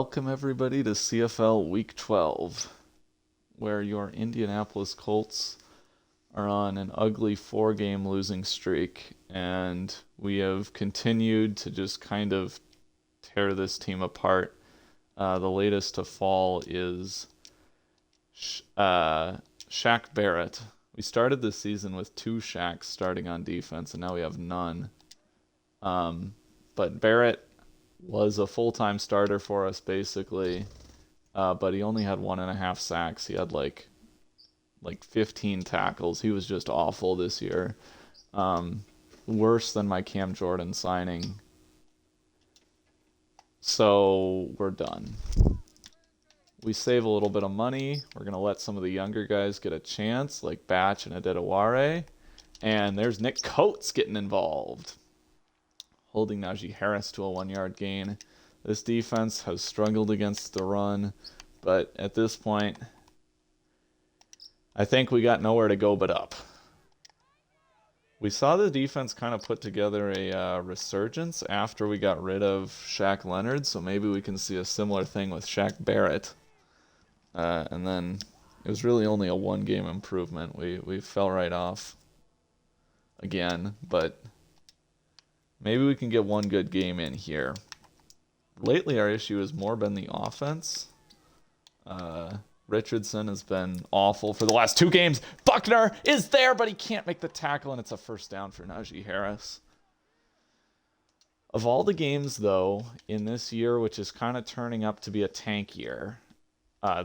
Welcome everybody to CFL Week 12, where your Indianapolis Colts are on an ugly four-game losing streak, and we have continued to just kind of tear this team apart. The latest to fall is Shaq Barrett. We started the season with two Shaqs starting on defense, and now we have none. But Barrett was a full-time starter for us basically, but he only had 1.5 sacks. He had like 15 tackles. He was just awful this year. Worse than my Cam Jordan signing. So we're done. We save a little bit of money. We're gonna let some of the younger guys get a chance, like Batch and Adedaware. And there's Nick Coates getting involved, holding Najee Harris to a 1-yard gain. This defense has struggled against the run, but at this point, I think we got nowhere to go but up. We saw the defense kind of put together a resurgence after we got rid of Shaq Leonard, so maybe we can see a similar thing with Shaq Barrett. And then it was really only a one-game improvement. We fell right off again, but maybe we can get one good game in here. Lately, our issue has more been the offense. Richardson has been awful for the last two games. Buckner is there, but he can't make the tackle, and it's a first down for Najee Harris. Of all the games, though, in this year, which is kind of turning up to be a tank year,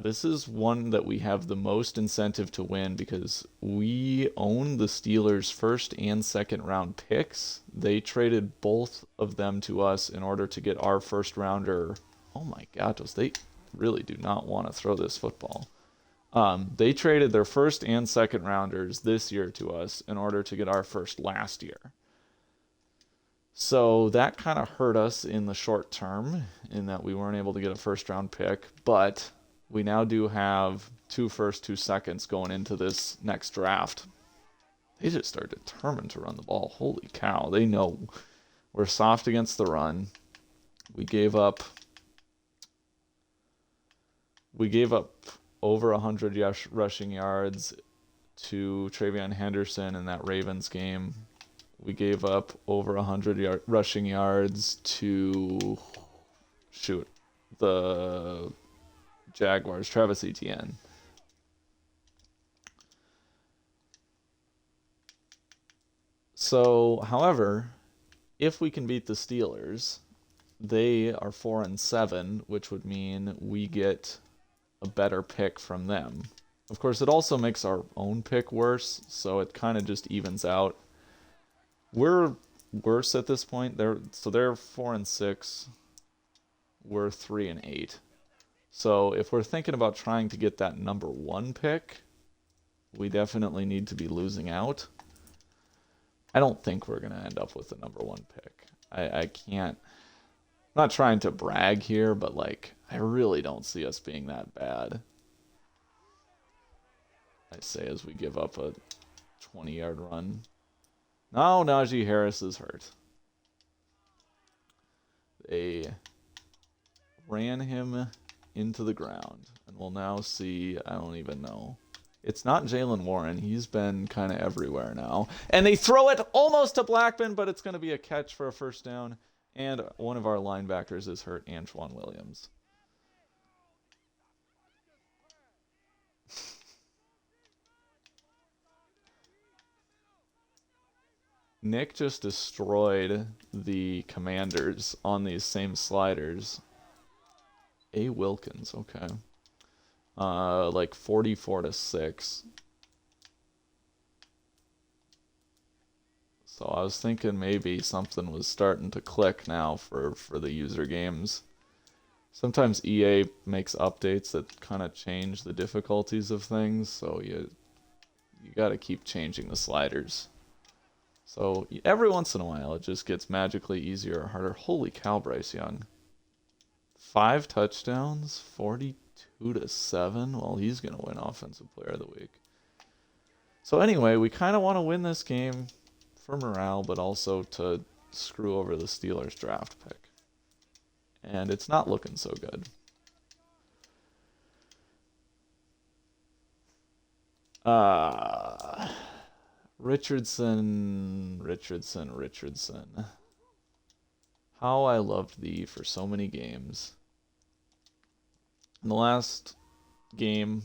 this is one that we have the most incentive to win because we own the Steelers' first and second round picks. They traded both of them to us in order to get our first rounder. Oh my gatos, they really do not want to throw this football. They traded their first and second rounders this year to us in order to get our first last year. So that kind of hurt us in the short term in that we weren't able to get a first round pick, but we now do have 2 firsts, 2 seconds going into this next draft. They just are determined to run the ball. Holy cow. They know we're soft against the run. We gave up over 100 rushing yards to Travion Henderson in that Ravens game. We gave up over 100 rushing yards to the Jaguars, Travis Etienne. So, however, if we can beat the Steelers, they are 4-7, which would mean we get a better pick from them. Of course, it also makes our own pick worse, so it kind of just evens out. We're worse at this point. They're 4-6. We're 3-8. So if we're thinking about trying to get that number 1 pick, we definitely need to be losing out. I don't think we're going to end up with the number 1 pick. I can't. I'm not trying to brag here, but I really don't see us being that bad. I say as we give up a 20-yard run. No, Najee Harris is hurt. They ran him into the ground, and we'll now see. I don't even know. It's not Jalen Warren. He's been kind of everywhere now. And they throw it almost to Blackman, but it's going to be a catch for a first down. And one of our linebackers is hurt, Antoine Williams. Nick just destroyed the Commanders on these same sliders. A. Wilkins, okay. 44-6. So I was thinking maybe something was starting to click now for the user games. Sometimes EA makes updates that kind of change the difficulties of things, so you got to keep changing the sliders. So every once in a while it just gets magically easier or harder. Holy cow, Bryce Young. 5 touchdowns, 42-7. Well, he's going to win Offensive Player of the Week. So anyway, we kind of want to win this game for morale, but also to screw over the Steelers draft pick. And it's not looking so good. Uh, Richardson. How I loved thee for so many games. In the last game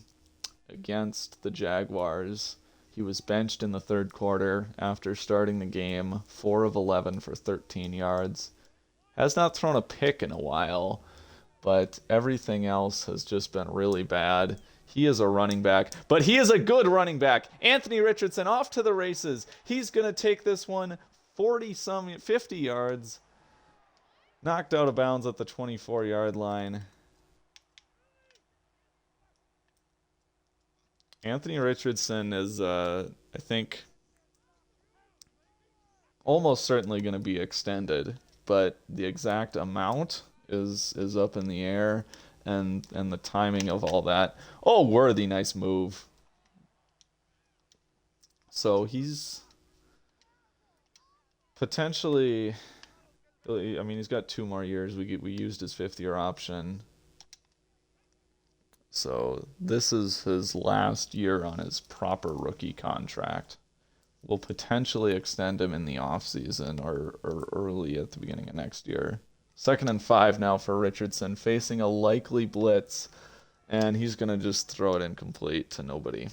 against the Jaguars, he was benched in the third quarter after starting the game, 4 of 11 for 13 yards. Has not thrown a pick in a while, but everything else has just been really bad. He is a running back, but he is a good running back. Anthony Richardson off to the races. He's going to take this one 50 yards. Knocked out of bounds at the 24-yard line. Anthony Richardson is, I think, almost certainly going to be extended, but the exact amount is up in the air, and the timing of all that. Oh, Worthy, nice move. So he's potentially, I mean, he's got 2 more years. We used his 5th-year option. So this is his last year on his proper rookie contract. We'll potentially extend him in the offseason or early at the beginning of next year. 2nd and 5 now for Richardson, facing a likely blitz, and he's going to just throw it incomplete to nobody.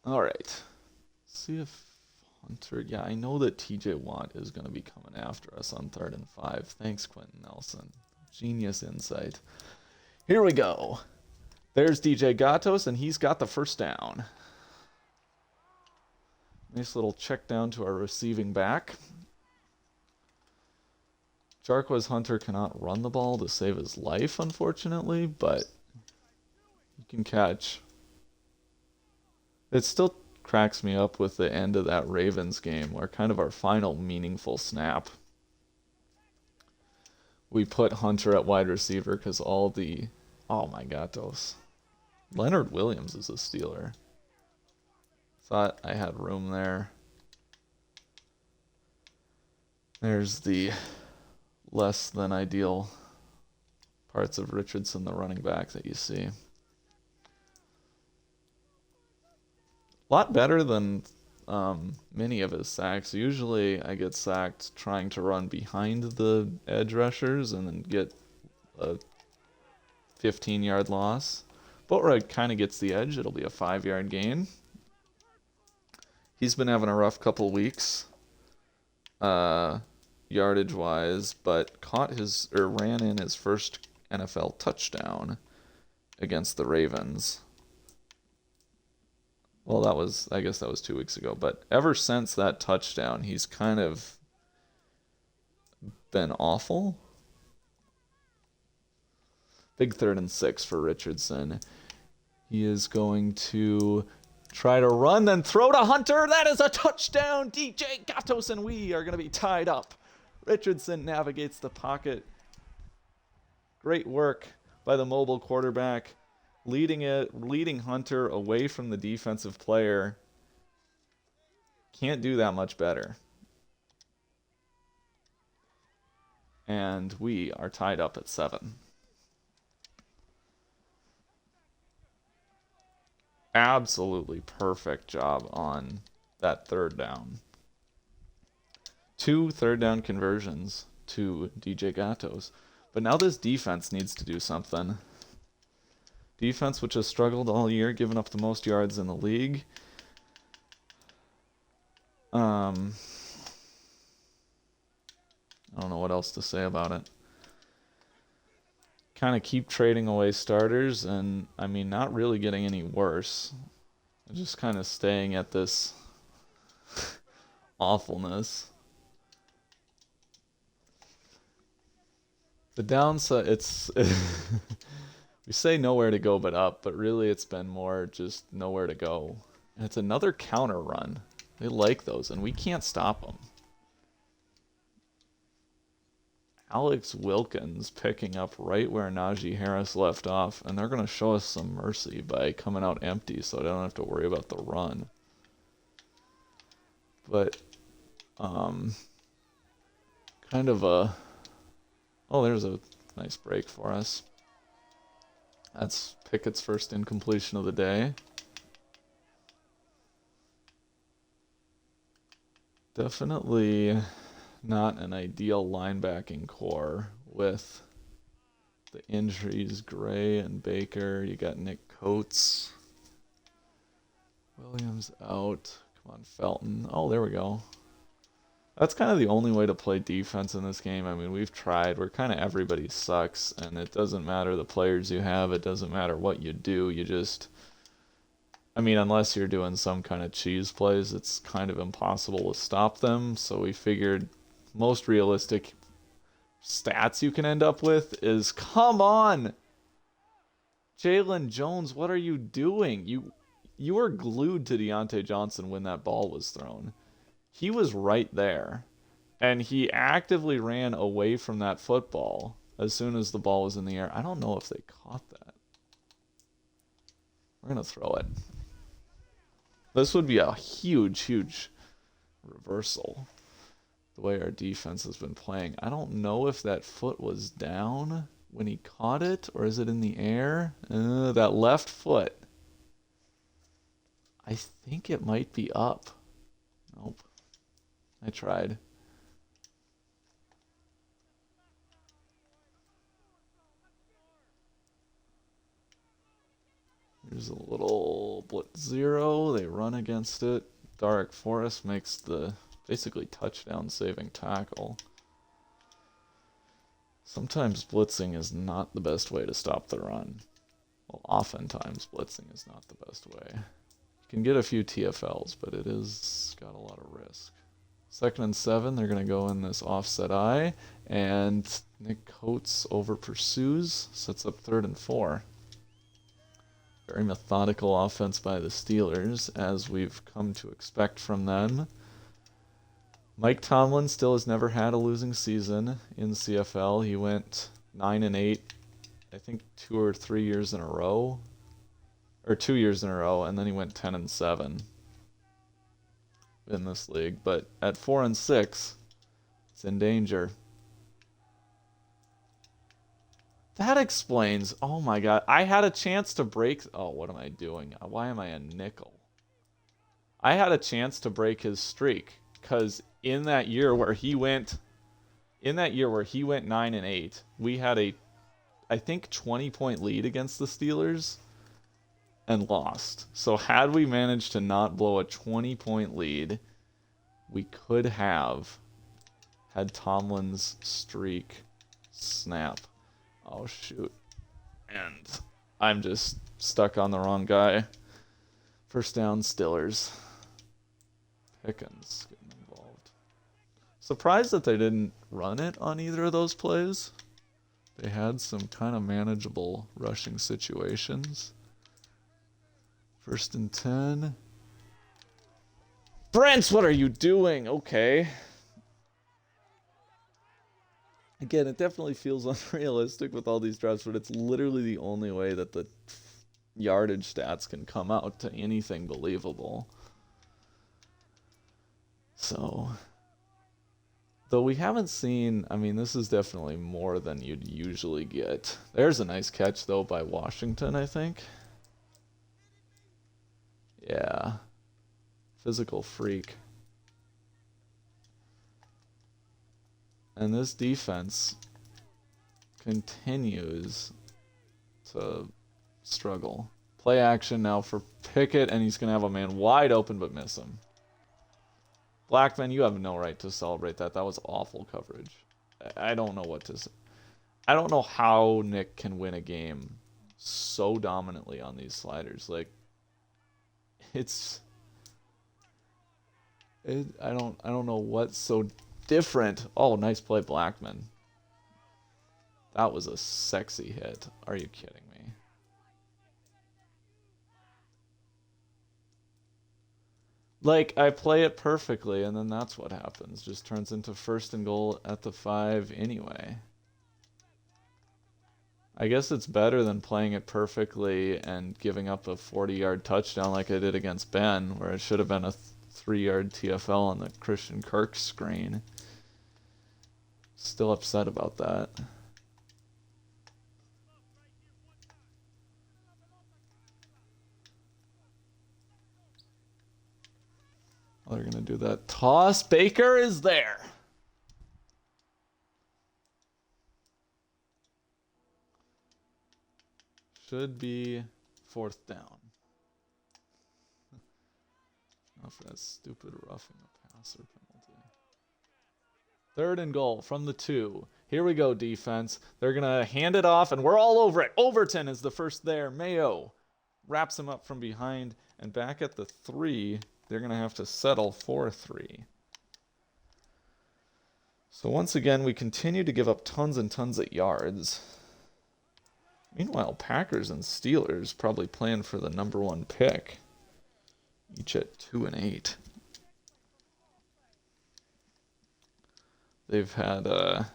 All right. See if Hunter. Yeah, I know that TJ Watt is going to be coming after us on 3rd and 5. Thanks, Quentin Nelson. Genius insight. Here we go. There's DJ Gatos, and he's got the first down. Nice little check down to our receiving back. Jarquez Hunter cannot run the ball to save his life, unfortunately, but he can catch. It still cracks me up with the end of that Ravens game, where kind of our final meaningful snap, we put Hunter at wide receiver because all the... Oh my gatos. Leonard Williams is a Steeler. Thought I had room there. There's the less than ideal parts of Richardson, the running back, that you see. A lot better than many of his sacks. Usually I get sacked trying to run behind the edge rushers and then get a 15-yard loss. Boatwright kind of gets the edge. It'll be a 5-yard gain. He's been having a rough couple weeks, yardage-wise, but ran in his first NFL touchdown against the Ravens. Well, I guess that was 2 weeks ago. But ever since that touchdown, he's kind of been awful. Big 3rd and 6 for Richardson. He is going to try to run, then throw to Hunter. That is a touchdown. DJ Gatos and we are going to be tied up. Richardson navigates the pocket. Great work by the mobile quarterback. Leading Hunter away from the defensive player. Can't do that much better. And we are tied up at 7. Absolutely perfect job on that 3rd down. 2 3rd down conversions to DJ Gatos. But now this defense needs to do something. Defense, which has struggled all year, giving up the most yards in the league. I don't know what else to say about it. Kind of keep trading away starters, and I mean, not really getting any worse. Just kind of staying at this awfulness. The downside, it's we say nowhere to go but up, but really it's been more just nowhere to go. And it's another counter run. They like those, and we can't stop them. Alex Wilkins picking up right where Najee Harris left off, and they're going to show us some mercy by coming out empty so they don't have to worry about the run. But, kind of a... Oh, there's a nice break for us. That's Pickett's first incompletion of the day. Definitely not an ideal linebacking core with the injuries. Gray and Baker. You got Nick Coates. Williams out. Come on, Felton. Oh, there we go. That's kind of the only way to play defense in this game. I mean, we've tried. We're kind of everybody sucks, and it doesn't matter the players you have. It doesn't matter what you do. You just... I mean, unless you're doing some kind of cheese plays, it's kind of impossible to stop them. So we figured most realistic stats you can end up with is, come on! Jalen Jones, what are you doing? You were glued to Deontay Johnson when that ball was thrown. He was right there. And he actively ran away from that football as soon as the ball was in the air. I don't know if they caught that. We're going to throw it. This would be a huge, huge reversal, the way our defense has been playing. I don't know if that foot was down when he caught it, or is it in the air? That left foot. I think it might be up. Nope. I tried. Here's a little blitz zero. They run against it. Dark Forest makes the basically touchdown saving tackle. Sometimes blitzing is not the best way to stop the run. Well, oftentimes blitzing is not the best way. You can get a few TFLs, but it is got a lot of risk. 2nd and 7, they're going to go in this offset I, and Nick Coates over pursues, sets up 3rd and 4. Very methodical offense by the Steelers, as we've come to expect from them. Mike Tomlin still has never had a losing season in CFL. He went 9-8, I think 2 or 3 years in a row, or 2 years in a row, and then he went 10-7 in this league. But at 4-6, it's in danger. That explains. Oh my god. I had a chance to break. Oh, what am I doing? Why am I a nickel? I had a chance to break his streak, because in that year where he went 9-8, we had a, I think, 20-point lead against the Steelers and lost. So had we managed to not blow a 20-point lead, we could have had Tomlin's streak snap. Oh, shoot. And I'm just stuck on the wrong guy. First down, Steelers. Pickens getting involved. Surprised that they didn't run it on either of those plays. They had some kind of manageable rushing situations. 1st and 10. Brent, what are you doing? Okay. Again, it definitely feels unrealistic with all these drives, but it's literally the only way that the yardage stats can come out to anything believable. So, though we haven't seen, I mean, this is definitely more than you'd usually get. There's a nice catch, though, by Washington, I think. Yeah. Physical freak. And this defense continues to struggle. Play action now for Pickett, and he's going to have a man wide open but miss him. Blackman, you have no right to celebrate that. That was awful coverage. I don't know what to say. I don't know how Nick can win a game so dominantly on these sliders. Like, I don't know what's so different. Oh, nice play, Blackman. That was a sexy hit. Are you kidding me? Like, I play it perfectly, and then that's what happens. Just turns into 1st and goal at the 5 anyway. I guess it's better than playing it perfectly and giving up a 40-yard touchdown like I did against Ben, where it should have been a 3-yard TFL on the Christian Kirk screen. Still upset about that. Oh, they're going to do that toss. Baker is there. Should be 4th down. Not for that stupid roughing the passer penalty. 3rd and goal from the 2. Here we go, defense. They're going to hand it off, and we're all over it. Overton is the first there. Mayo wraps him up from behind, and back at the 3, they're going to have to settle for 3. So once again, we continue to give up tons and tons of yards. Meanwhile, Packers and Steelers probably playing for the number 1 pick, each at 2 and 8. They've had a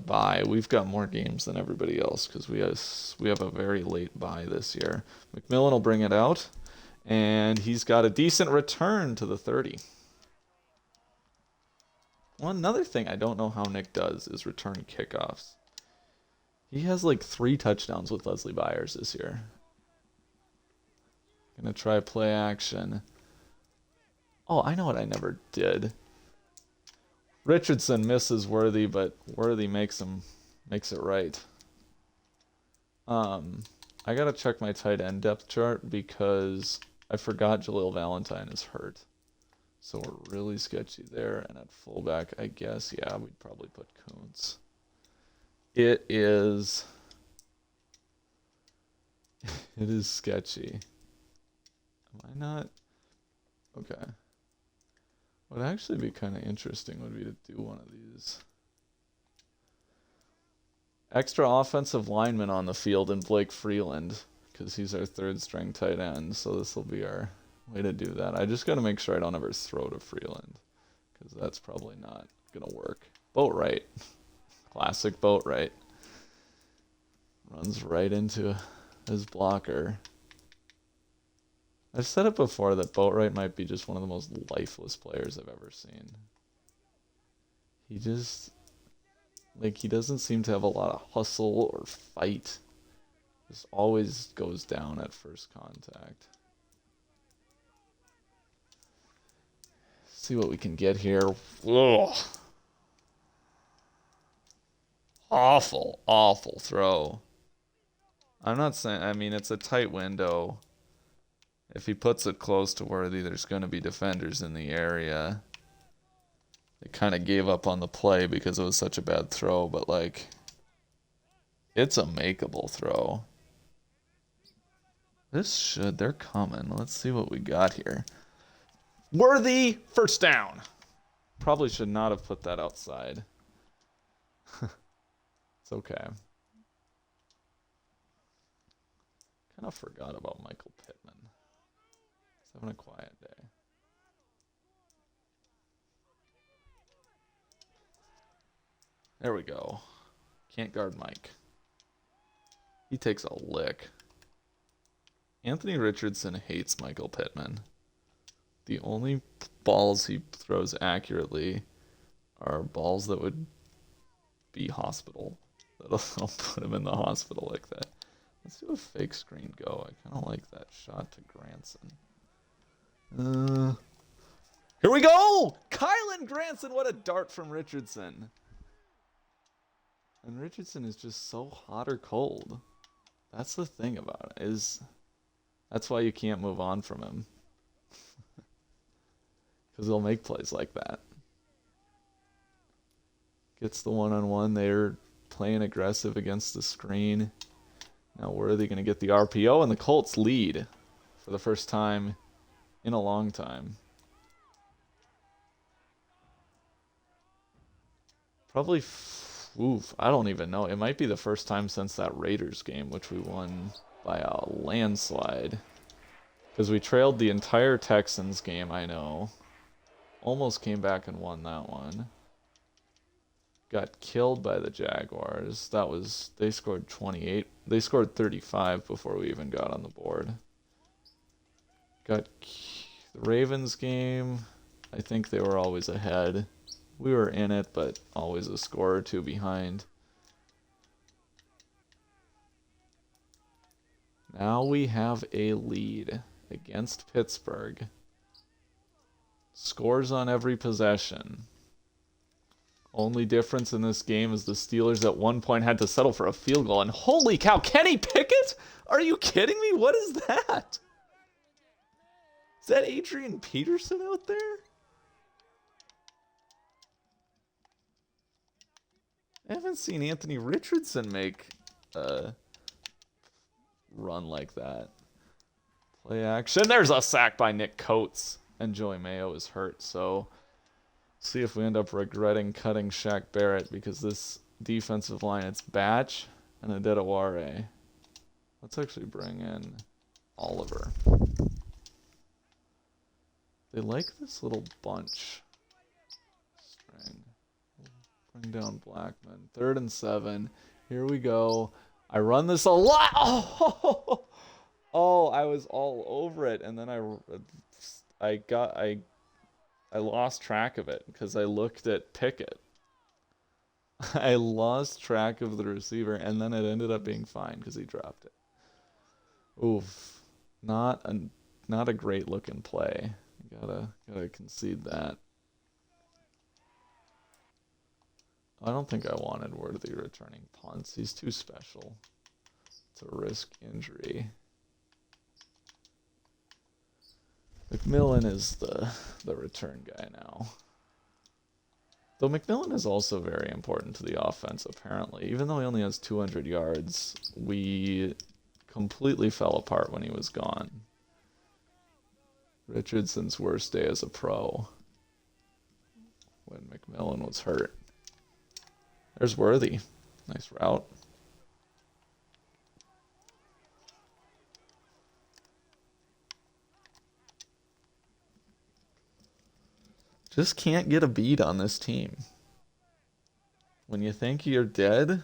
bye. We've got more games than everybody else because we have a very late bye this year. McMillan will bring it out, and he's got a decent return to the 30. Well, another thing I don't know how Nick does is return kickoffs. He has like 3 touchdowns with Leslie Byers this year. Gonna try play action. Oh, I know what I never did. Richardson misses Worthy, but Worthy makes it right. I gotta check my tight end depth chart because I forgot Jaleel Valentine is hurt. So we're really sketchy there. And at fullback, I guess, yeah, we'd probably put Kuntz. It is sketchy. Am I not? Okay. What would actually be kind of interesting would be to do one of these. Extra offensive lineman on the field in Blake Freeland because he's our 3rd string tight end. So this will be our way to do that. I just got to make sure I don't ever throw to Freeland because that's probably not going to work. Boatwright. Classic Boatwright. Runs right into his blocker. I've said it before that Boatwright might be just one of the most lifeless players I've ever seen. He just, like, he doesn't seem to have a lot of hustle or fight. Just always goes down at first contact. See what we can get here. Ugh. Awful, awful throw. I'm not saying, I mean, it's a tight window. If he puts it close to Worthy, there's going to be defenders in the area. They kind of gave up on the play because it was such a bad throw, but, like, it's a makeable throw. They're coming. Let's see what we got here. Worthy, 1st down. Probably should not have put that outside. It's okay. Kind of forgot about Michael Pittman. He's having a quiet day. There we go. Can't guard Mike. He takes a lick. Anthony Richardson hates Michael Pittman. The only balls he throws accurately are balls that would be hospital. That'll put him in the hospital like that. Let's do a fake screen go. I kind of like that shot to Granson. Here we go! Kylan Granson, what a dart from Richardson. And Richardson is just so hot or cold. That's the thing about it. That's why you can't move on from him. Because he'll make plays like that. Gets the one-on-one. They're playing aggressive against the screen. Now Worthy going to get the RPO, and the Colts lead for the first time in a long time. Probably, I don't even know. It might be the first time since that Raiders game, which we won by a landslide. Because we trailed the entire Texans game, I know. Almost came back and won that one. Got killed by the Jaguars. That was, they scored 28. They scored 35 before we even got on the board. Got the Ravens game. I think they were always ahead. We were in it, but always a score or two behind. Now we have a lead against Pittsburgh. Scores on every possession. Only difference in this game is the Steelers at one point had to settle for a field goal. And holy cow, Kenny Pickett? Are you kidding me? What is that? Is that Adrian Peterson out there? I haven't seen Anthony Richardson make a run like that. Play action. There's a sack by Nick Coates. And Joey Mayo is hurt, so see if we end up regretting cutting Shaq Barrett because this defensive line, it's Batch and Adedaware. Let's actually bring in Oliver. They like this little bunch. String. Bring down Blackman. 3rd and 7. Here we go. I run this a lot. Oh, I was all over it, and then I lost track of it because I looked at Pickett. I lost track of the receiver, and then it ended up being fine because he dropped it. Oof, not a great looking play. Gotta concede that. I don't think I wanted Worthy returning punts. He's too special to risk injury. McMillan is the return guy now. Though McMillan is also very important to the offense, apparently. Even though he only has 200 yards, we completely fell apart when he was gone. Richardson's worst day as a pro when McMillan was hurt. There's Worthy. Nice route. Just can't get a beat on this team. When you think you're dead,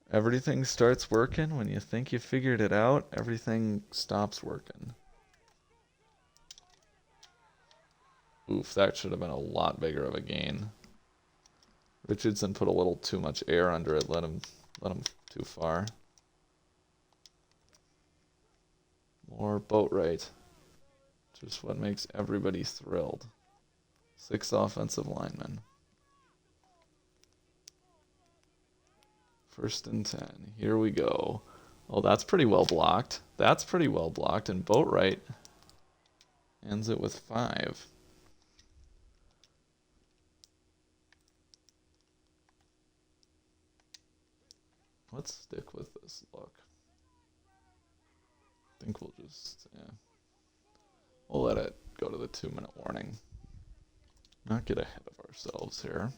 everything starts working. When you think you figured it out, everything stops working. Oof, that should have been a lot bigger of a gain. Richardson put a little too much air under it, let him too far. More boat right. Just what makes everybody thrilled. 6 offensive linemen. 1st and 10. Here we go. Oh, that's pretty well blocked. That's pretty well blocked. And Boatwright ends it with 5. Let's stick with this look. I think we'll just, yeah. We'll let it go to the 2-minute warning. Not get ahead of ourselves here.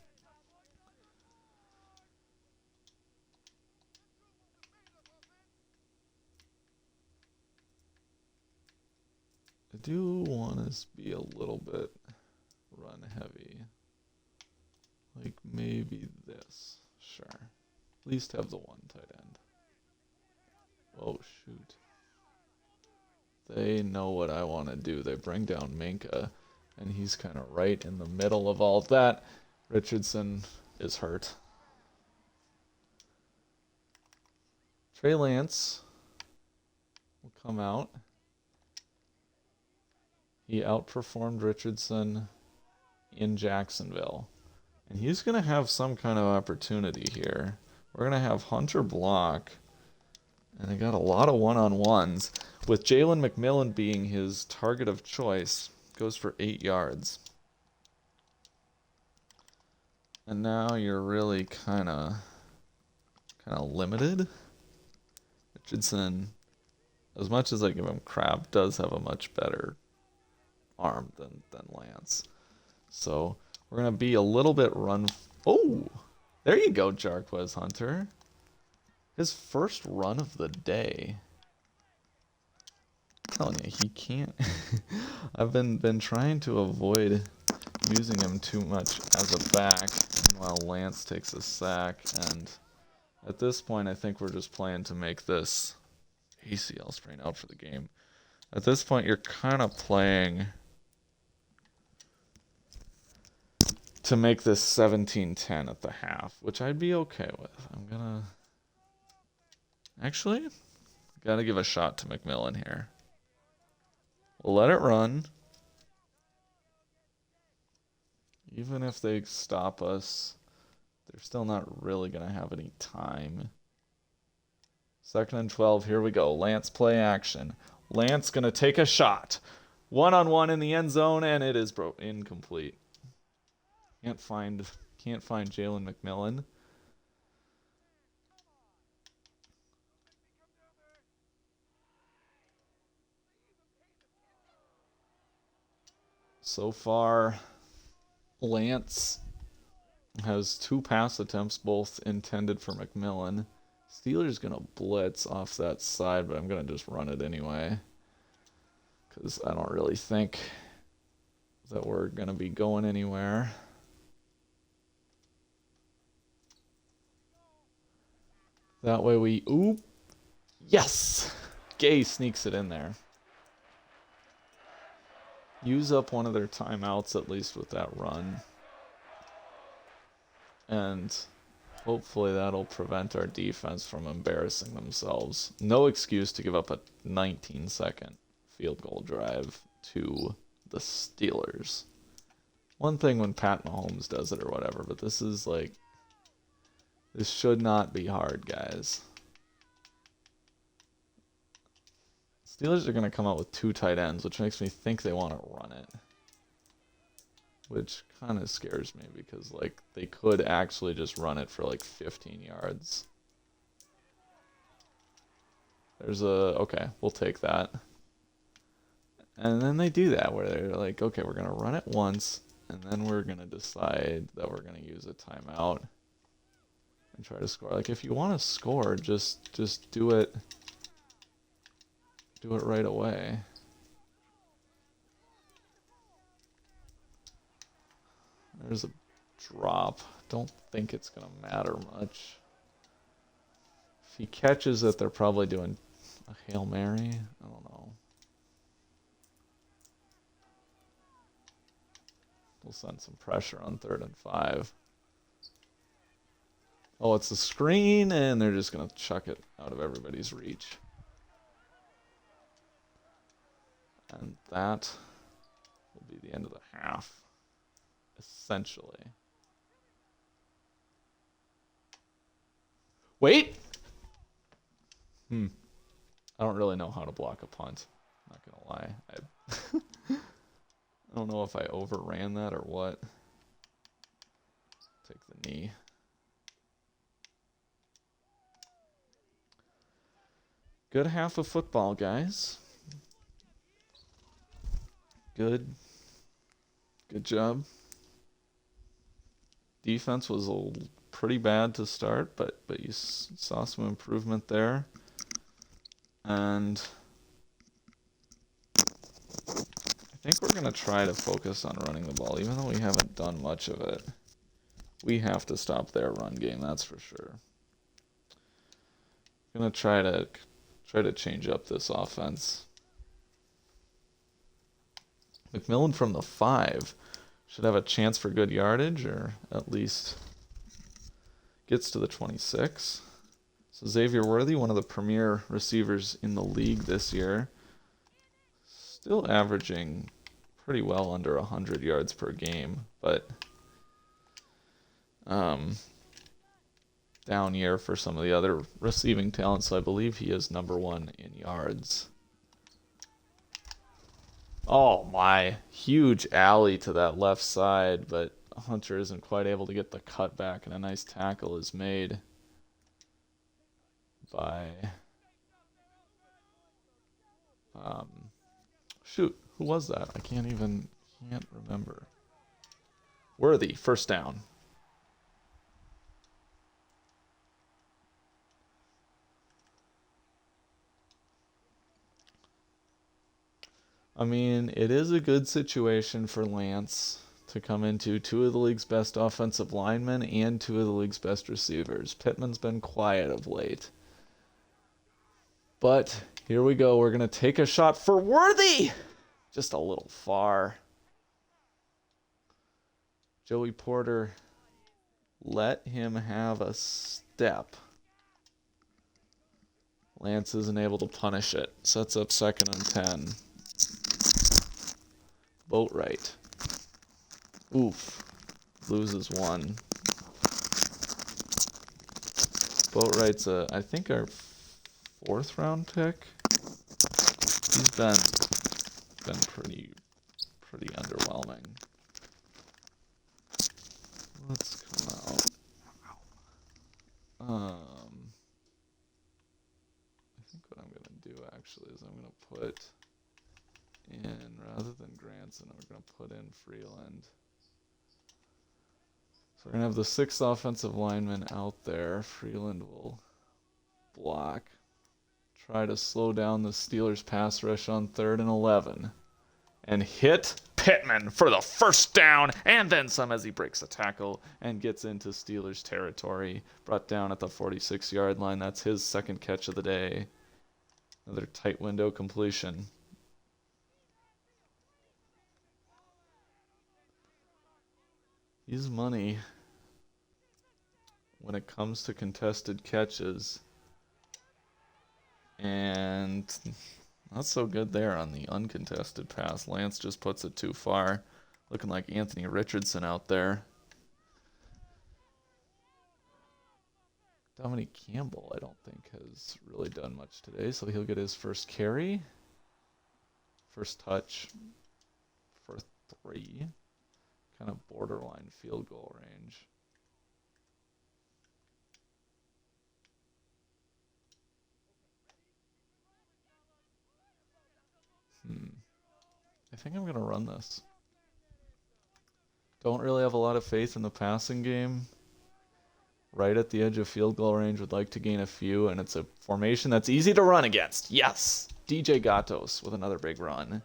I do want us to be a little bit run heavy. Like maybe this. Sure. At least have the one tight end. Oh, shoot. They know what I want to do. They bring down Minka, and he's kind of right in the middle of all of that. Richardson is hurt. Trey Lance will come out. He outperformed Richardson in Jacksonville. And he's going to have some kind of opportunity here. We're going to have Hunter block. And they got a lot of one-on-ones. With Jalen McMillan being his target of choice, goes for 8 yards. And now you're really kind of limited. Richardson, as much as I give him crap, does have a much better arm than Lance. So we're going to be a little bit run. Oh, there you go, Jarquez Hunter. His first run of the day. telling you, he can't. I've been trying to avoid using him too much as a back while Lance takes a sack, and at this point I think we're just playing to make this ACL sprain out for the game. At this point you're kind of playing to make this 17-10 at the half, which I'd be okay with. I'm gonna actually gotta give a shot to McMillan here. We'll let it run. Even if they stop us, they're still not really going to have any time. 2nd and 12, here we go. Lance play action. Lance going to take a shot. One-on-one in the end zone, and it is incomplete. Can't find Jalen McMillan. So far, Lance has 2 pass attempts, both intended for McMillan. Steelers going to blitz off that side, but I'm going to just run it anyway, because I don't really think that we're going to be going anywhere. That way we... Oop! Yes! Gay sneaks it in there. Use up one of their timeouts, at least with that run. And hopefully that'll prevent our defense from embarrassing themselves. No excuse to give up a 19-second field goal drive to the Steelers. One thing when Pat Mahomes does it or whatever, but this is like... This should not be hard, guys. Steelers are going to come out with 2 tight ends, which makes me think they want to run it. Which kind of scares me because, like, they could actually just run it for, like, 15 yards. There's a... Okay, we'll take that. And then they do that where they're like, okay, we're going to run it once, and then we're going to decide that we're going to use a timeout and try to score. Like, if you want to score, just do it... Do it right away. There's a drop. Don't think it's going to matter much. If he catches it, they're probably doing a Hail Mary. I don't know. We'll send some pressure on 3rd and 5. Oh, it's a screen, and they're just going to chuck it out of everybody's reach. And that will be the end of the half, essentially. Wait! I don't really know how to block a punt. I'm not going to lie. I don't know if I overran that or what. Take the knee. Good half of football, guys. Good job. Defense was pretty bad to start, but you saw some improvement there. And I think we're going to try to focus on running the ball, even though we haven't done much of it. We have to stop their run game, that's for sure. Going to try to change up this offense. McMillan from the 5 should have a chance for good yardage, or at least gets to the 26. So Xavier Worthy, one of the premier receivers in the league this year, still averaging pretty well under 100 yards per game, but down year for some of the other receiving talent, so I believe he is number 1 in yards. Oh my, huge alley to that left side, but Hunter isn't quite able to get the cutback, and a nice tackle is made by... shoot, who was that? I can't remember. Worthy, first down. I mean, it is a good situation for Lance to come into two of the league's best offensive linemen and two of the league's best receivers. Pittman's been quiet of late. But here we go. We're going to take a shot for Worthy. Just a little far. Joey Porter, let him have a step. Lance isn't able to punish it. Sets up 2nd and 10. Boatwright. Oof. Loses one. Boatwright's I think our 4th round pick. He's been pretty underwhelming. Let's come out. I think what I'm gonna do actually is I'm gonna put in, rather than Granson, we're gonna put in Freeland. So we're gonna have the 6th offensive lineman out there. Freeland will block. Try to slow down the Steelers' pass rush on 3rd and 11. And hit Pittman for the 1st down, and then some as he breaks a tackle and gets into Steelers territory. Brought down at the 46-yard line. That's his 2nd catch of the day. Another tight window completion. He's money when it comes to contested catches. And not so good there on the uncontested pass. Lance just puts it too far. Looking like Anthony Richardson out there. Dominique Campbell, I don't think, has really done much today. So he'll get his 1st carry. 1st touch for 3. Kind of borderline field goal range. I think I'm going to run this. Don't really have a lot of faith in the passing game. Right at the edge of field goal range, would like to gain a few, and it's a formation that's easy to run against. Yes! DJ Gatos with another big run.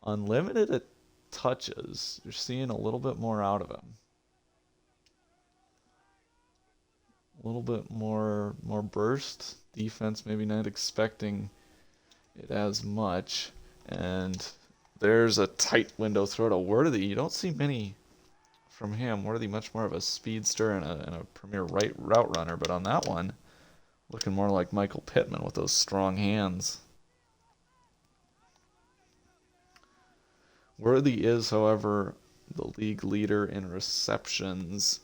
Unlimited touches. You're seeing a little bit more out of him. A little bit more burst. Defense maybe not expecting it as much. And there's a tight window throw to Worthy. You don't see many from him. Worthy much more of a speedster and a premier route runner. But on that one, looking more like Michael Pittman with those strong hands. Worthy is, however, the league leader in receptions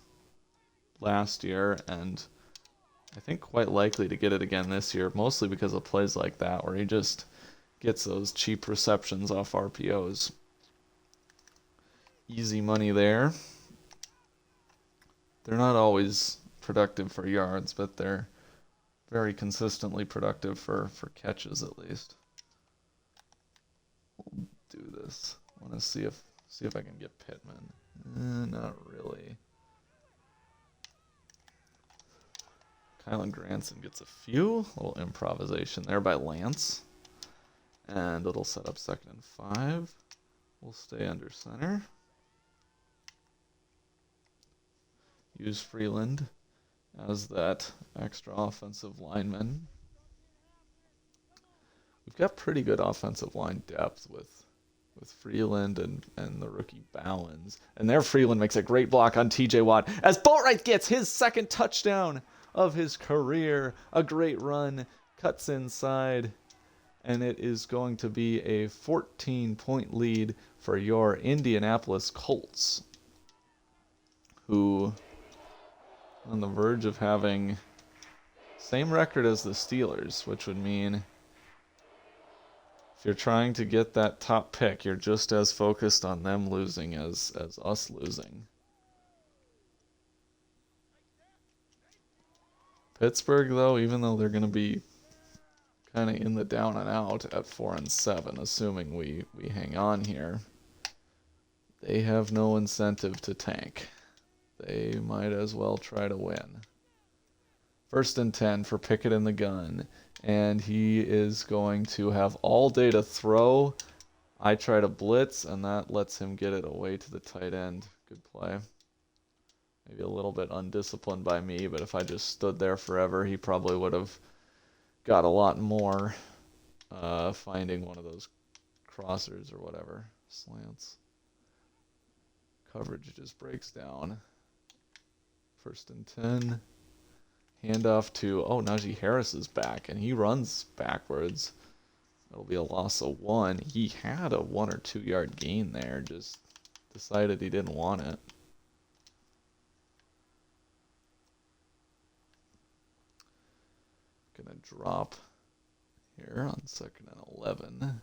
last year, and I think quite likely to get it again this year, mostly because of plays like that where he just gets those cheap receptions off RPOs. Easy money there. They're not always productive for yards, but they're very consistently productive for catches at least. We'll do this. I want to see if I can get Pittman. Not really. Kylan Granson gets a few. A little improvisation there by Lance. And it'll set up 2nd and 5. We'll stay under center. Use Freeland as that extra offensive lineman. We've got pretty good offensive line depth with Freeland and the rookie Bowens. And there Freeland makes a great block on TJ Watt as Boatwright gets his 2nd touchdown of his career. A great run, cuts inside, and it is going to be a 14-point lead for your Indianapolis Colts, who on the verge of having same record as the Steelers, which would mean if you're trying to get that top pick, you're just as focused on them losing as us losing. Pittsburgh, though, even though they're going to be kind of in the down and out at 4 and 7, assuming we hang on here, they have no incentive to tank. They might as well try to win. First and 10 for Pickett in the gun. And he is going to have all day to throw. I try to blitz, and that lets him get it away to the tight end. Good play. Maybe a little bit undisciplined by me, but if I just stood there forever, he probably would have got a lot more finding one of those crossers or whatever. Slants. Coverage just breaks down. First and 10. Handoff to, oh, Najee Harris is back, and he runs backwards. That'll be a loss of 1. He had a 1 or 2 yard gain there, just decided he didn't want it. Gonna drop here on 2nd and 11.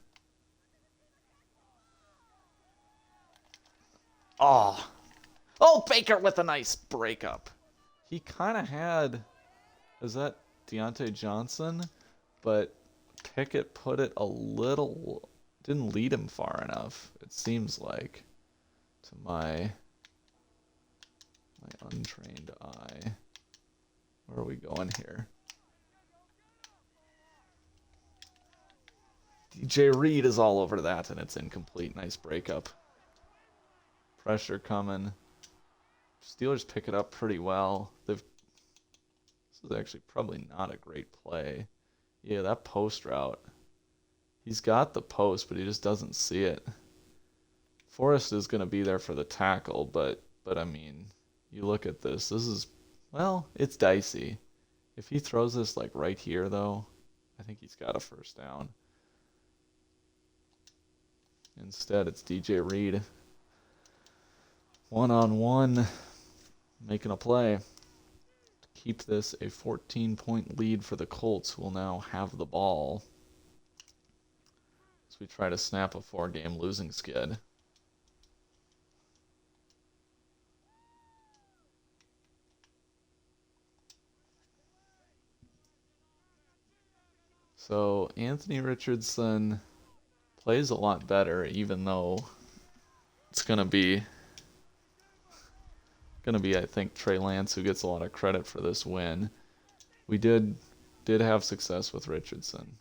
Oh, Baker with a nice breakup. He kind of had, is that Deontay Johnson? But Pickett put it a little, didn't lead him far enough, it seems like, to my untrained eye. Where are we going here? DJ Reed is all over that, and it's incomplete. Nice breakup. Pressure coming. Steelers pick it up pretty well. This is actually probably not a great play. Yeah, that post route. He's got the post, but he just doesn't see it. Forrest is going to be there for the tackle, but I mean, you look at this. This is, well, it's dicey. If he throws this like right here, though, I think he's got a first down. Instead, it's DJ Reed. 1-on-1, making a play to keep this a 14-point lead for the Colts, who will now have the ball as we try to snap a 4-game losing skid. So Anthony Richardson plays a lot better, even though it's gonna be, I think, Trey Lance who gets a lot of credit for this win. We did have success with Richardson.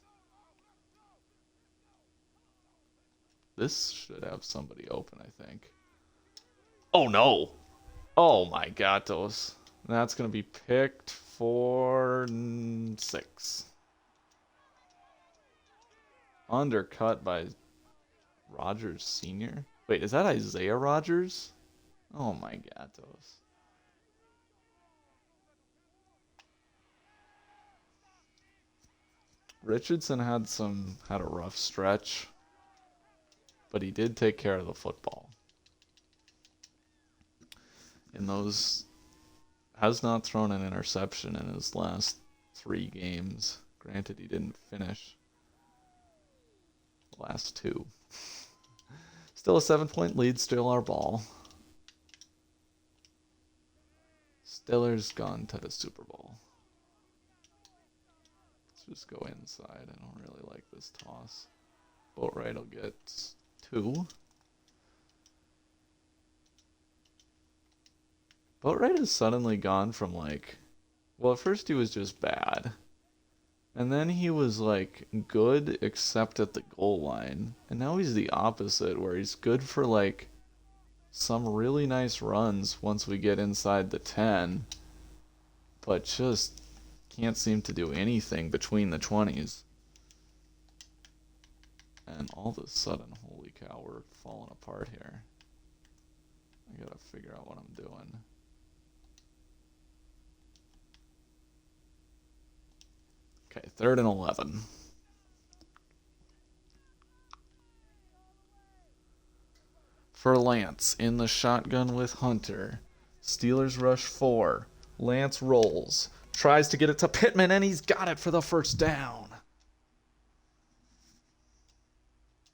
This should have somebody open, I think. Oh no! Oh my gatos. That's gonna be picked for 6. Undercut by Rogers Sr. Wait, is that Isaiah Rogers? Oh my gatos. Richardson had a rough stretch, but he did take care of the football. Has not thrown an interception in his last 3 games. Granted, he didn't finish the last 2. Still a 7-point lead, still our ball. Steelers gone to the Super Bowl. Let's just go inside. I don't really like this toss. Boatwright will get 2. Boatwright has suddenly gone from well, at first he was just bad. And then he was good except at the goal line. And now he's the opposite, where he's good for some really nice runs once we get inside the 10, but just can't seem to do anything between the 20s. And all of a sudden, holy cow, we're falling apart here. I gotta figure out what I'm doing. Okay, 3rd and 11. For Lance, in the shotgun with Hunter. Steelers rush 4. Lance rolls. Tries to get it to Pittman, and he's got it for the first down.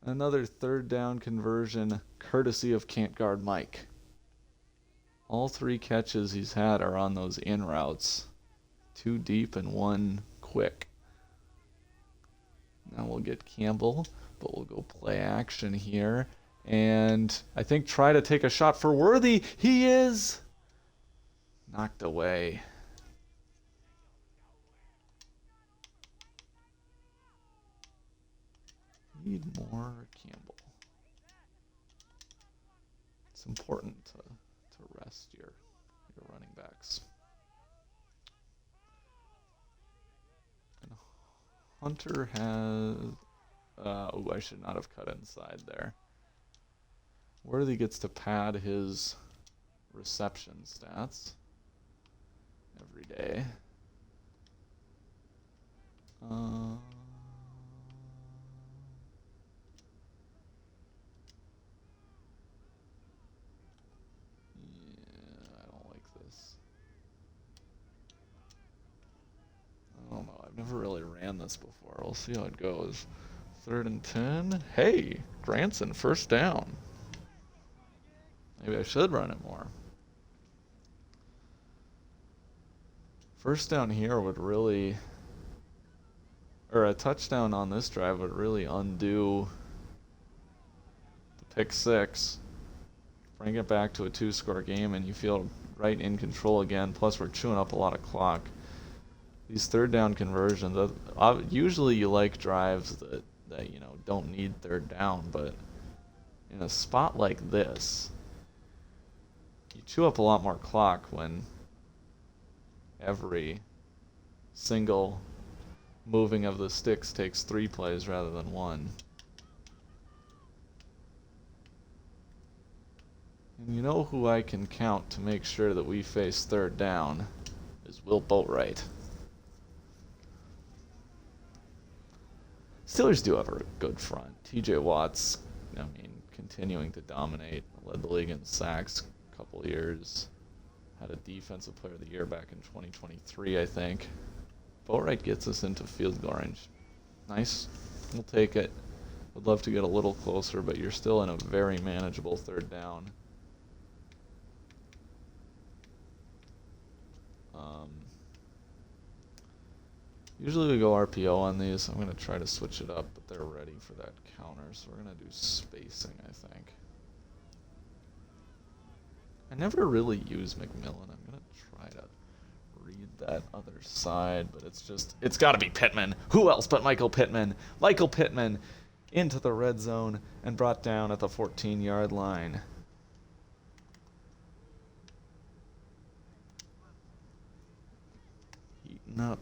Another 3rd down conversion, courtesy of can't guard Mike. All 3 catches he's had are on those in routes. 2 deep and 1 quick. Now we'll get Campbell, but we'll go play action here. And I think try to take a shot for Worthy. He is knocked away. Need more Campbell. It's important to rest your running backs. And Hunter has... oh, I should not have cut inside there. Worthy gets to pad his reception stats every day. Yeah, I don't like this. I don't know. I've never really ran this before. We'll see how it goes. 3rd and 10. Hey, Granson, first down. Maybe I should run it more. First down here would really... or a touchdown on this drive would really undo the pick 6. Bring it back to a 2-score game, and you feel right in control again. Plus, we're chewing up a lot of clock. These 3rd down conversions, usually you like drives that you know don't need 3rd down, but in a spot like this, you chew up a lot more clock when every single moving of the sticks takes 3 plays rather than 1. And you know who I can count to make sure that we face 3rd down is Will Boatwright. Steelers do have a good front. TJ Watt's, I mean, continuing to dominate. Led the league in sacks a couple of years. Had a defensive player of the year back in 2023, I think. Boatwright gets us into field goal range. Nice. We'll take it. Would love to get a little closer, but you're still in a very manageable 3rd down. Usually we go RPO on these. I'm going to try to switch it up, but they're ready for that counter, so we're going to do spacing, I think. I never really use McMillan. I'm going to try to read that other side, but it's got to be Pittman. Who else but Michael Pittman? Michael Pittman into the red zone and brought down at the 14-yard line. Heating up.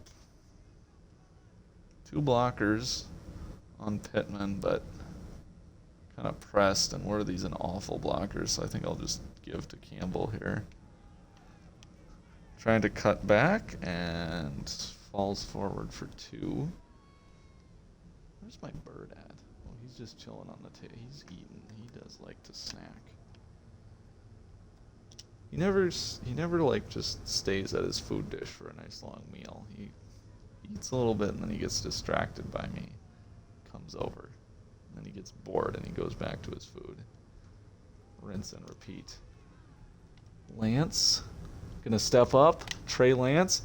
2 blockers on Pittman, but kind of pressed, and Worthy's an awful blocker, so I think I'll just give to Campbell here. Trying to cut back, and falls forward for 2. Where's my bird at? Oh, he's just chilling on the table. He's eating. He does like to snack. He never like just stays at his food dish for a nice long meal. He eats a little bit, and then he gets distracted by me. Comes over. And then he gets bored, and he goes back to his food. Rinse and repeat. Lance, gonna step up. Trey Lance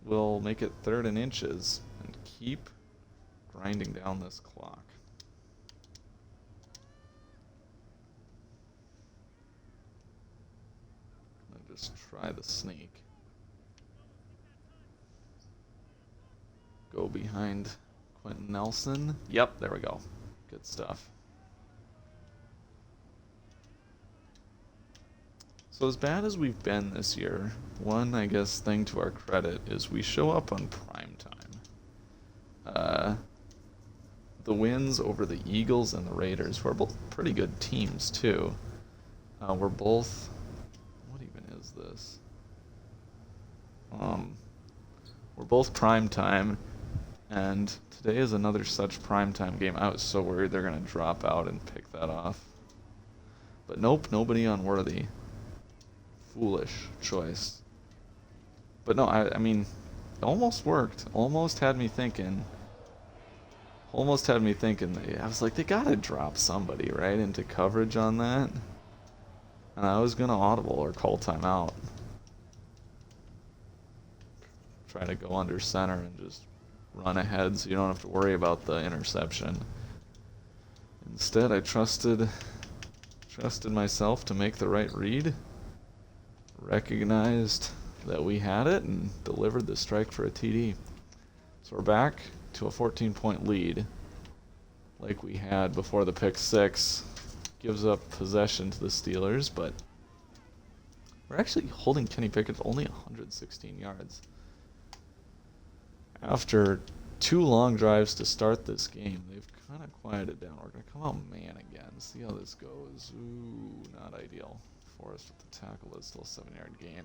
will make it 3rd and inches and keep grinding down this clock. Gonna just try the sneak. Go behind Quentin Nelson. Yep, there we go. Good stuff. So as bad as we've been this year, one, I guess, thing to our credit is we show up on prime time. The wins over the Eagles and the Raiders, who are both pretty good teams, too. We're both... What even is this? We're both prime time. And today is another such primetime game. I was so worried they're going to drop out and pick that off. But nope, nobody on Worthy. Foolish choice. But no, I mean, it almost worked. Almost had me thinking. I was like, they got to drop somebody, right, into coverage on that. And I was going to audible or call timeout. Try to go under center and just run ahead so you don't have to worry about the interception. Instead, I trusted myself to make the right read, recognized that we had it, and delivered the strike for a TD. So we're back to a 14-point lead. like we had before the pick six. Gives up possession to the Steelers, but we're actually holding Kenny Pickett only 116 yards. After 2 long drives to start this game, they've kind of quieted down. We're going to come out man again. See how this goes. Ooh, not ideal. Forrest with the tackle is still a 7-yard gain.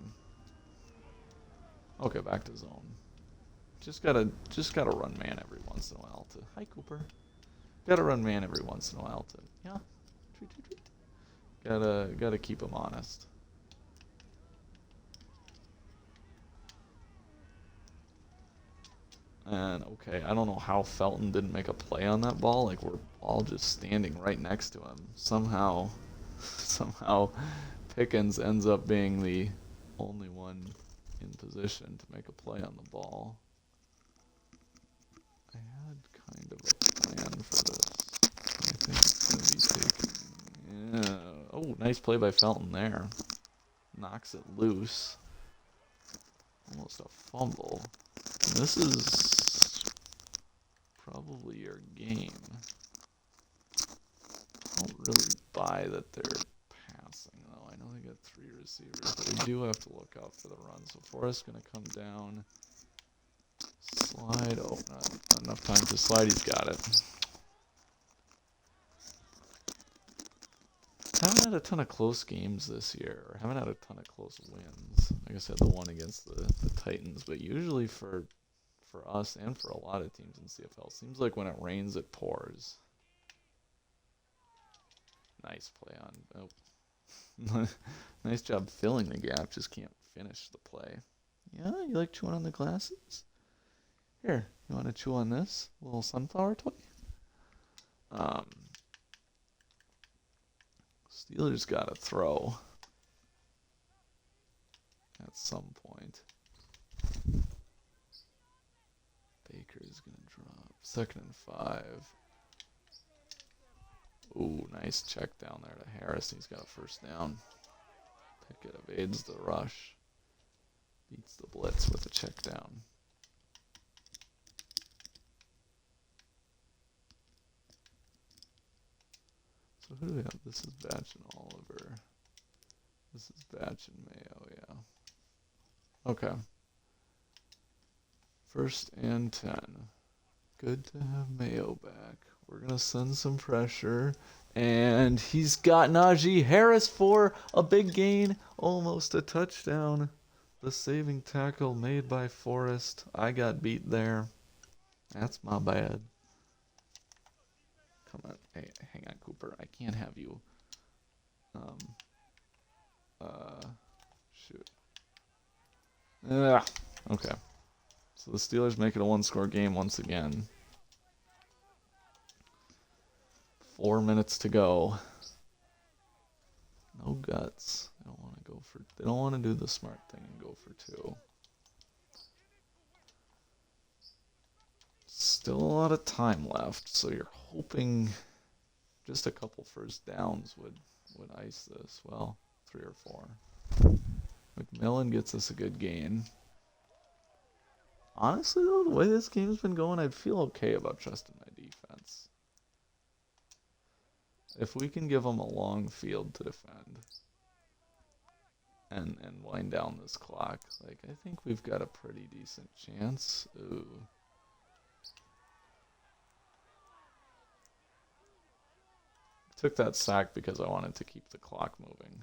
Okay, back to zone. Just gotta run man every once in a while to. Hi, Cooper. Gotta run man every once in a while to. Yeah. Treat, treat, treat. Gotta keep him honest. And okay, I don't know how Felton didn't make a play on that ball. Like we're all just standing right next to him. Somehow Pickens ends up being the only one in position to make a play on the ball. I had kind of a plan for this. I think it's gonna be taken. Yeah. Oh, nice play by Felton there. Knocks it loose. Almost a fumble. And this is probably your game. I don't really buy that they're passing, though. I know they got 3 receivers, but they do have to look out for the run. So Forrest's going to come down. Slide. Oh, not enough time to slide. He's got it. Haven't had a ton of close games this year, or haven't had a ton of close wins. I guess I had the one against the Titans, but usually for us and for a lot of teams in CFL, seems like when it rains, it pours. Nice play on. Oh. Nice job filling the gap, just can't finish the play. Yeah, you like chewing on the glasses? Here, you want to chew on this little sunflower toy? Steelers got to throw at some point. Baker's going to drop. 2nd and 5. Ooh, nice check down there to Harris. He's got a first down. Pickett evades the rush. Beats the blitz with a check down. So who do we have? This is Batch and Oliver. This is Batch and Mayo, yeah. Okay. 1st and 10. Good to have Mayo back. We're going to send some pressure. And he's got Najee Harris for a big gain. Almost a touchdown. The saving tackle made by Forrest. I got beat there. That's my bad. Come on. Hey, hang on, Cooper. I can't have you. Shoot. Okay. So the Steelers make it a 1-score game once again. 4 minutes to go. No guts. They don't want to go for. They don't want to do the smart thing and go for 2. Still a lot of time left, so you're hoping just a couple first downs would ice this. Well, 3 or 4. McMillan gets us a good gain. Honestly, though, the way this game's been going, I'd feel okay about trusting my defense. If we can give them a long field to defend and wind down this clock, like, I think we've got a pretty decent chance. Ooh. Took that sack because I wanted to keep the clock moving.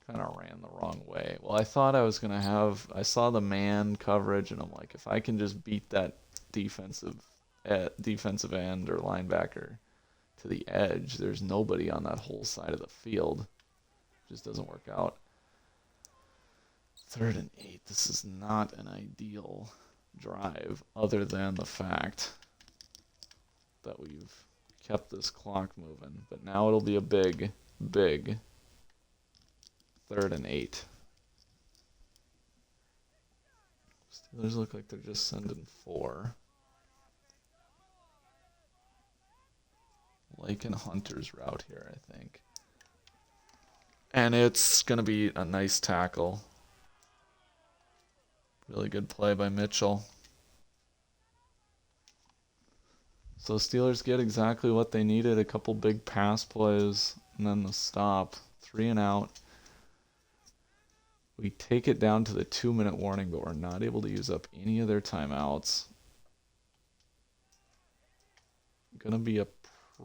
Kind of ran the wrong way. Well, I thought I was going to have... I saw the man coverage, and I'm like, if I can just beat that defensive end or linebacker to the edge, there's nobody on that whole side of the field. It just doesn't work out. 3rd and 8. This is not an ideal drive, other than the fact that we've kept this clock moving. But now it'll be a big 3rd and 8. Steelers look like they're just sending 4. Liking Hunter's route here, I think. And it's going to be a nice tackle. Really good play by Mitchell. So Steelers get exactly what they needed. A couple big pass plays, and then the stop. 3 and out. We take it down to the 2-minute warning, but we're not able to use up any of their timeouts. Gonna be a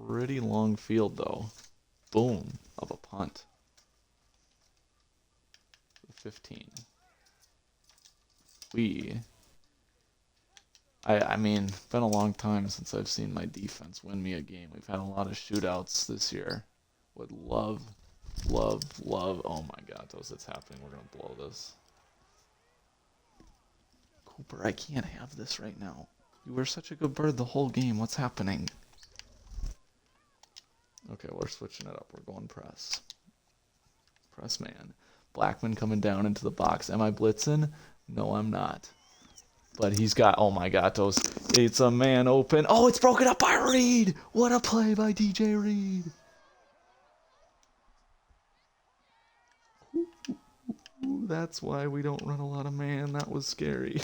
pretty long field, though. Boom, of a punt. 15. I mean, it's been a long time since I've seen my defense win me a game. We've had a lot of shootouts this year. Would love. Oh my God, it's happening. We're going to blow this. Cooper, I can't have this right now. You were such a good bird the whole game. What's happening? Okay, we're switching it up. We're going press. Press man. Blackman coming down into the box. Am I blitzing? No, I'm not. But he's got, oh my God, it's a man open. Oh, it's broken up by Reed. What a play by DJ Reed. Ooh, that's why we don't run a lot of man. That was scary.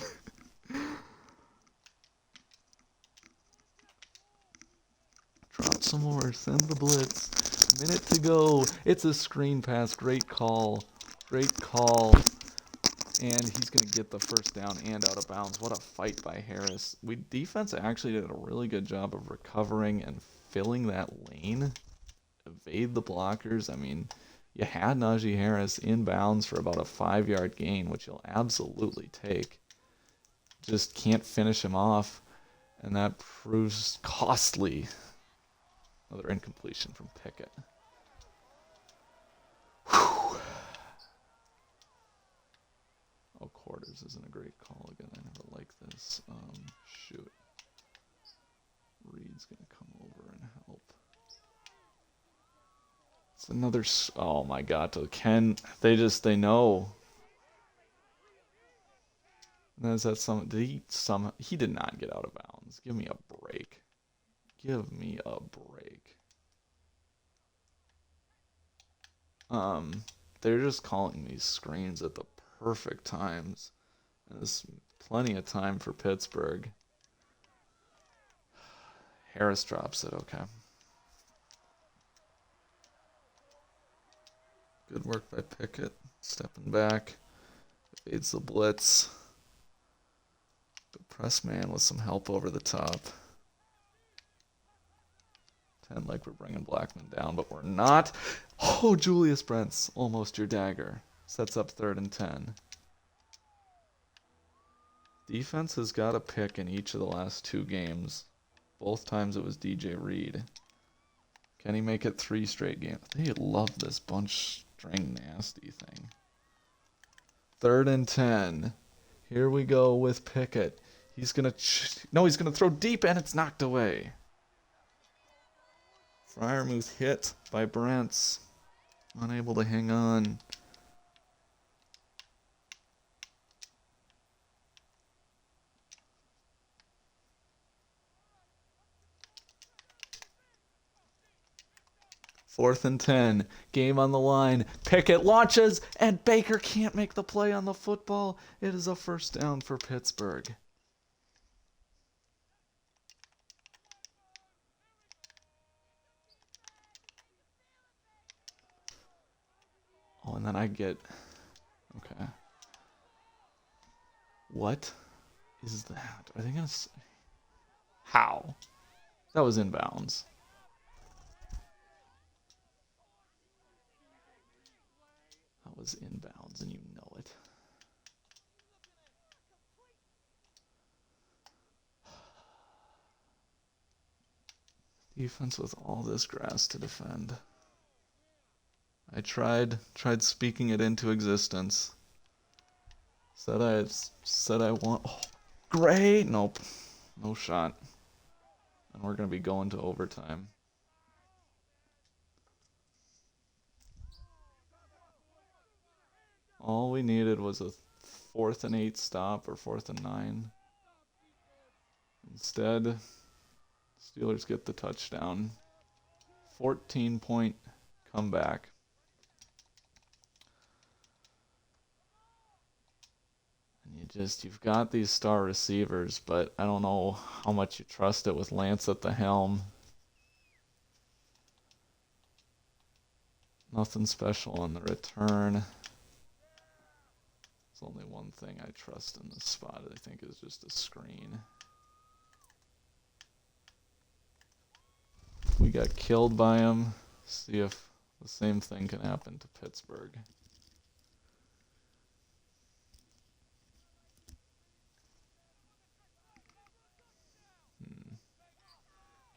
Drop some more. Send the blitz. Minute to go. It's a screen pass. Great call. Great call. And he's going to get the first down and out of bounds. What a fight by Harris. Defense actually did a really good job of recovering and filling that lane. Evade the blockers. I mean, you had Najee Harris in bounds for about a 5-yard gain, which you'll absolutely take. Just can't finish him off. And that proves costly. Another incompletion from Pickett. Whew. Oh, quarters isn't a great call again. I never like this. Shoot. Reed's going to come over and help. It's another... Oh, my God. They know. Is that he did not get out of bounds. Give me a break. Give me a break. They're just calling these screens at the perfect times. And there's plenty of time for Pittsburgh. Harris drops it, okay. Good work by Pickett. Stepping back. Evades the blitz. Good press man with some help over the top. 10 like we're bringing Blackman down, but we're not. Oh, Julius Brents, almost your dagger. Sets up 3rd and 10. Defense has got a pick in each of the last 2 games. Both times it was DJ Reed. Can he make it 3 straight games? They love this bunch string nasty thing. 3rd and 10. Here we go with Pickett. He's going to throw deep, and it's knocked away. Freiermuth hit by Brents. Unable to hang on. Fourth and 10. Game on the line. Pickett launches, and Baker can't make the play on the football. It is a first down for Pittsburgh. Oh, and then I get... Okay. What is that? Are they going to... How? That was inbounds. That was inbounds, and you know it. Defense with all this grass to defend. I tried speaking it into existence. Said I want... Oh, great! Nope. No shot. And we're going to be going to overtime. All we needed was a 4th and 8 stop or 4th and 9. Instead, Steelers get the touchdown. 14-point comeback. And you you've got these star receivers, but I don't know how much you trust it with Lance at the helm. Nothing special on the return. There's only one thing I trust in this spot, I think, is just a screen. We got killed by him. See if the same thing can happen to Pittsburgh.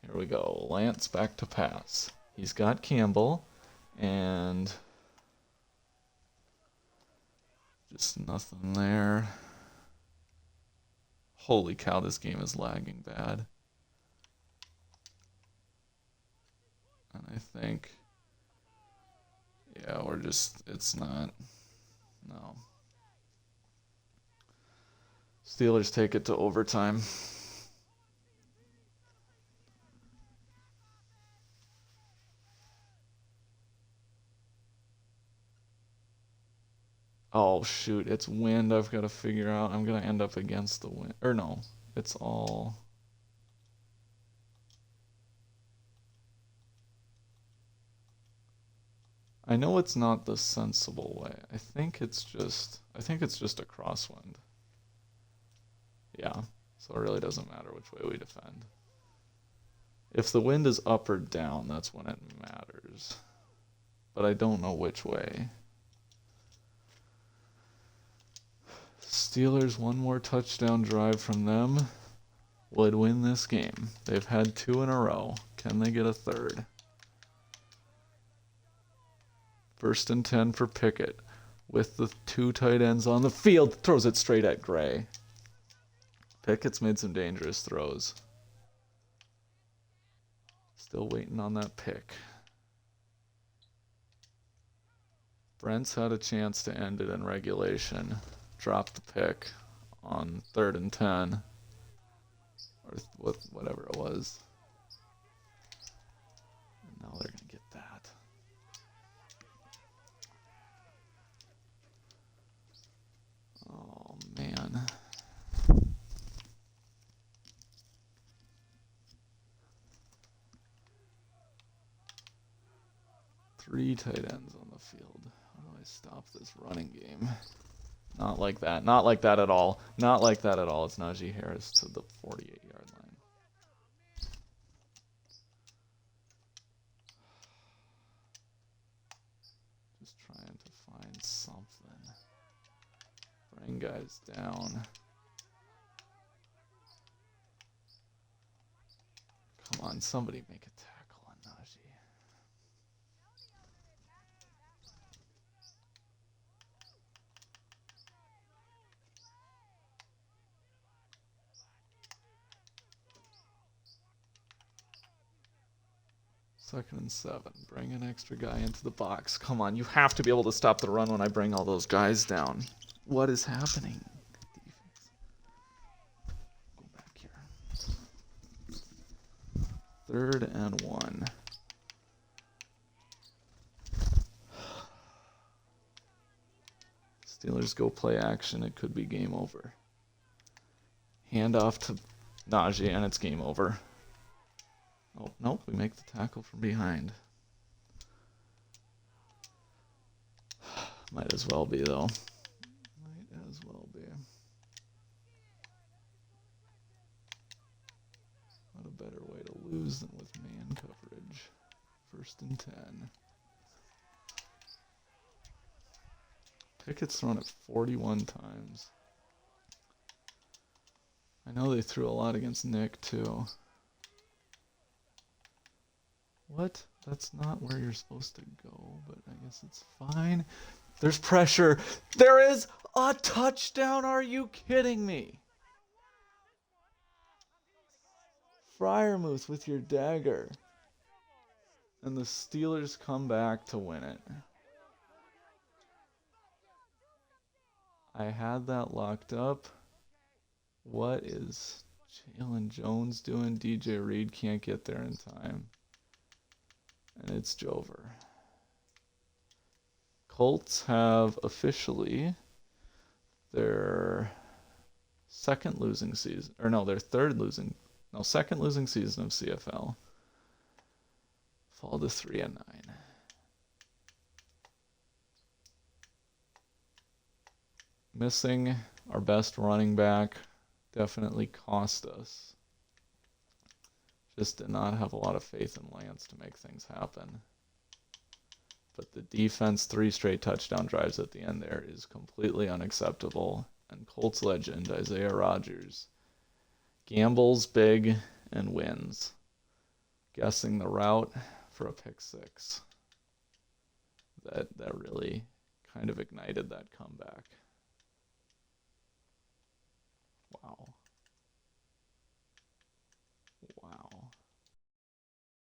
Here we go. Lance back to pass. He's got Campbell, and just nothing there. Holy cow, this game is lagging bad. And I think, yeah, it's not. No. Steelers take it to overtime. Oh, shoot, it's wind I've got to figure out. I'm going to end up against the wind. Or no, it's all... I know it's not the sensible way. I think it's just a crosswind. Yeah, so it really doesn't matter which way we defend. If the wind is up or down, that's when it matters. But I don't know which way. Steelers, one more touchdown drive from them would win this game. They've had 2 in a row. Can they get a third? 1st and 10 for Pickett. With the 2 tight ends on the field. Throws it straight at Gray. Pickett's made some dangerous throws. Still waiting on that pick. Brent's had a chance to end it in regulation. Dropped the pick on 3rd and 10. Or whatever it was. And now they're going to get that. Oh, man. Three tight ends on the field. How do I stop this running game? Not like that. Not like that at all. Not like that at all. It's Najee Harris to the 48-yard line. Just trying to find something. Bring guys down. Come on, somebody make a tackle on Najee. Second and 7. Bring an extra guy into the box. Come on, you have to be able to stop the run when I bring all those guys down. What is happening? Defense. Go back here. 3rd and 1. Steelers go play action. It could be game over. Hand off to Najee, and it's game over. Oh, nope, we make the tackle from behind. Might as well be, though. Might as well be. What a better way to lose than with man coverage. 1st and 10. Pickett's thrown it 41 times. I know they threw a lot against Nick, too. What? That's not where you're supposed to go, but I guess it's fine. There's pressure. There is a touchdown. Are you kidding me? Freiermuth with your dagger. And the Steelers come back to win it. I had that locked up. What is Jalen Jones doing? DJ Reed can't get there in time. And it's Jover. Colts have officially their second losing season, or no, their second losing season of CFL. Fall to 3-9. Missing our best running back definitely cost us. Just did not have a lot of faith in Lance to make things happen. But the defense, 3 straight touchdown drives at the end there, is completely unacceptable. And Colts legend Isaiah Rodgers gambles big and wins, guessing the route for a pick 6. That really kind of ignited that comeback.